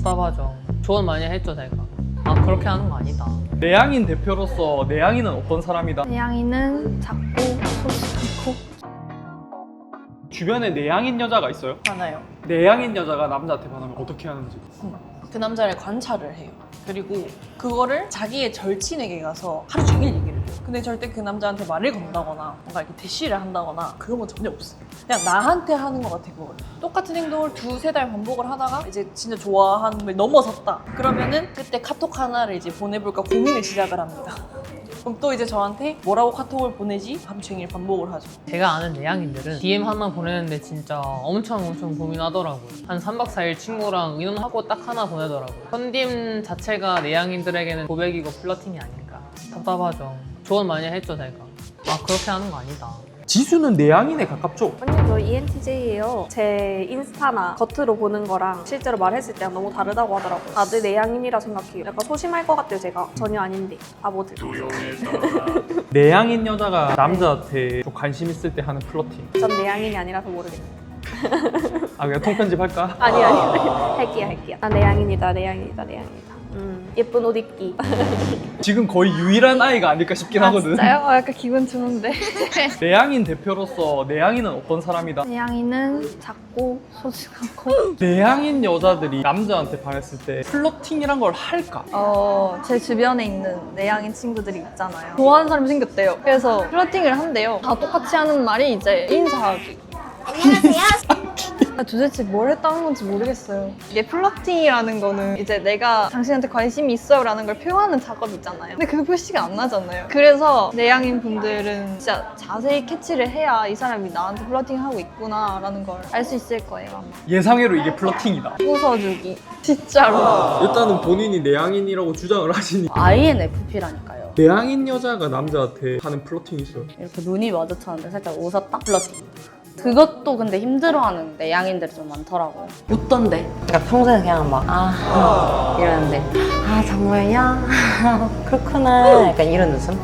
답답하죠. 조언 많이 했죠 제가. 아 그렇게 하는 거 아니다. 내향인 대표로서 내향인은 어떤 사람이다? 내향인은 작고 소심하고. 주변에 내향인 여자가 있어요? 많아요. 내향인 여자가 남자한테 반하면 어떻게 하는지. 그 남자를 관찰을 해요. 그리고 그거를 자기의 절친에게 가서 하루 종일 얘기를 해요. 근데 절대 그 남자한테 말을 건다거나 뭔가 이렇게 대시를 한다거나 그런 건 전혀 없어요. 그냥 나한테 하는 것 같아 그걸. 똑같은 행동을 2-3달 반복을 하다가 이제 진짜 좋아하는 걸 넘어섰다. 그러면은 그때 카톡 하나를 이제 보내볼까 고민을 시작을 합니다. 그럼 또 이제 저한테 뭐라고 카톡을 보내지? 하루 종일 반복을 하죠. 제가 아는 내향인들은 DM 하나 보내는데 진짜 엄청 고민하더라고요. 한 3박 4일 친구랑 의논하고 딱 하나 보내더라고요. 컨딤 자체가 내향인들에게는 고백이고 플러팅이 아닌가. 답답하죠. 조언 많이 했죠 제가. 아 그렇게 하는 거 아니다. 지수는 내향인에 가깝죠? 아니요, 저 ENTJ예요. 제 인스타나 겉으로 보는 거랑 실제로 말했을 때랑 너무 다르다고 하더라고요. 다들 내향인이라 생각해요. 약간 소심할 것 같아요, 제가. 전혀 아닌데. 바보들. 내향인 여자가 남자한테 좀 관심 있을 때 하는 플러팅. 전 내향인이 아니라서 모르겠어요. 아 그냥 통편집 할까? 아니. 할게요. 나 내향인이다. 예쁜 옷 입기. 지금 거의 유일한 아이가 아닐까 싶긴 하거든. 진짜요? 약간 기분 좋은데. 내향인 대표로서 내향인은 어떤 사람이다? 내향인은 작고 소심하고. 내향인 여자들이 남자한테 반했을 때 플러팅이란 걸 할까? 제 주변에 있는 내향인 친구들이 있잖아요. 좋아하는 사람이 생겼대요. 그래서 플러팅을 한대요. 다 똑같이 하는 말이 이제 인사하기. 안녕하세요. 도대체 뭘 했다는 건지 모르겠어요. 이게 플러팅이라는 거는 이제 내가 당신한테 관심이 있어요 라는 걸 표현하는 작업이잖아요. 근데 그 표시가 안 나잖아요. 그래서 내향인 분들은 진짜 자세히 캐치를 해야 이 사람이 나한테 플러팅하고 있구나 라는 걸 알 수 있을 거예요 아마. 예상외로 이게 플러팅이다. 웃어주기. 진짜로. 일단은 본인이 내향인이라고 주장을 하시니 INFP라니까요. 내향인 여자가 남자한테 하는 플러팅이 있어요. 이렇게 눈이 마주쳤는데 살짝 웃었다? 플러팅. 그것도 근데 힘들어하는 내향인들이 좀 많더라고요. 웃던데. 그러니까 평소에 그냥 막 이러는데 정말요? 그렇구나. 약간 이런 웃음?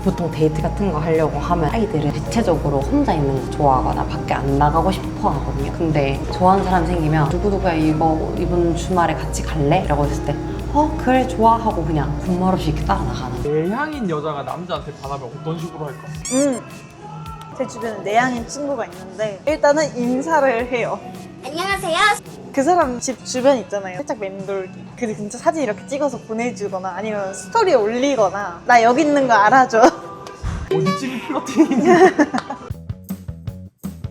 보통 데이트 같은 거 하려고 하면 아이들은 대체적으로 혼자 있는 거 좋아하거나 밖에 안 나가고 싶어 하거든요. 근데 좋아하는 사람이 생기면 누구누구야 이번 주말에 같이 갈래? 라고 했을 때 그래 좋아 하고 그냥 군말 없이 이렇게 따라 나가는. 내향인 여자가 남자한테 반하면 어떤 식으로 할까? 제 주변에 내향인 친구가 있는데 일단은 인사를 해요. 안녕하세요. 그 사람 집 주변 있잖아요. 살짝 맴돌기. 그 근처 사진 이렇게 찍어서 보내주거나 아니면 스토리에 올리거나 나 여기 있는 거 알아줘. 어디쯤이 플러팅인지.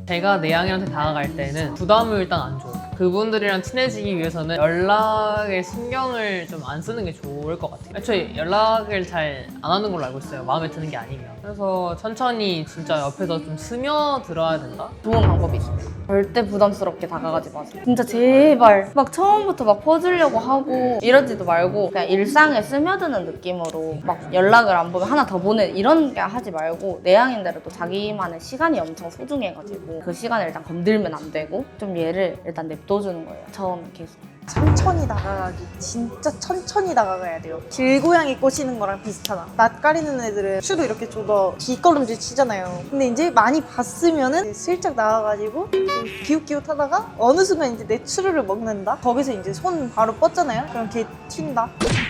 제가 내향인한테 다가갈 때는 부담을 일단 안 줘요. 그분들이랑 친해지기 위해서는 연락에 신경을 좀 안 쓰는 게 좋을 것 같아요. 애초에 연락을 잘 안 하는 걸로 알고 있어요. 마음에 드는 게 아니면. 그래서 천천히 진짜 옆에서 좀 스며들어야 된다? 좋은 방법이 있어요. 절대 부담스럽게 다가가지 마세요. 진짜 제발 막 처음부터 막 퍼주려고 하고 이러지도 말고 그냥 일상에 스며드는 느낌으로 막 연락을 안 보면 하나 더 보내 이런 게 하지 말고 내향인들은 또 자기만의 시간이 엄청 소중해가지고 그 시간을 일단 건들면 안 되고 좀 얘를 일단 냅둬주는 거예요. 처음에 계속. 천천히 다가가기. 진짜 천천히 다가가야 돼요. 길고양이 꼬시는 거랑 비슷하다. 낯가리는 애들은 추도 이렇게 줘도 뒷걸음질 치잖아요. 근데 이제 많이 봤으면은 슬쩍 나와가지고 기웃기웃하다가 어느 순간 이제 내 추루를 먹는다? 거기서 이제 손 바로 뻗잖아요? 그럼 걔 튄다?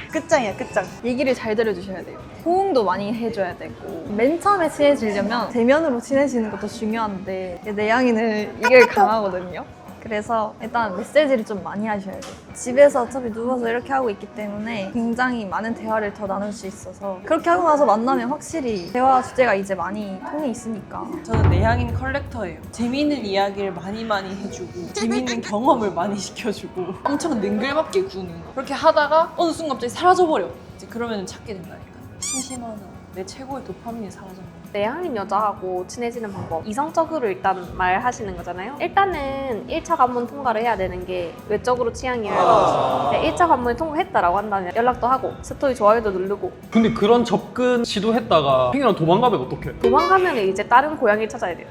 끝장이야 끝장. 얘기를 잘 들어주셔야 돼요. 호응도 많이 해줘야 되고 맨 처음에 친해지려면 대면으로 친해지는 것도 중요한데 내향인은 이게 강하거든요. 그래서 일단 메시지를 좀 많이 하셔야 돼요. 집에서 어차피 누워서 이렇게 하고 있기 때문에 굉장히 많은 대화를 더 나눌 수 있어서 그렇게 하고 나서 만나면 확실히 대화 주제가 이제 많이 통해 있으니까. 저는 내향인 컬렉터예요. 재미있는 이야기를 많이 해주고 재미있는 경험을 많이 시켜주고 엄청 능글맞게 구는 거. 그렇게 하다가 어느 순간 갑자기 사라져버려. 이제 그러면 찾게 된다니까. 심심하나. 내 최고의 도파민이 사라졌네. 내향인 여자하고 친해지는 방법. 이성적으로 일단 말하시는 거잖아요. 일단은 1차 관문 통과를 해야 되는 게 외적으로 취향이어야 되지. 1차 관문을 통과했다라고 한다면 연락도 하고 스토리 좋아요도 누르고. 근데 그런 접근 시도했다가 행이랑 도망가면 어떡해? 도망가면 이제 다른 고양이를 찾아야 돼요.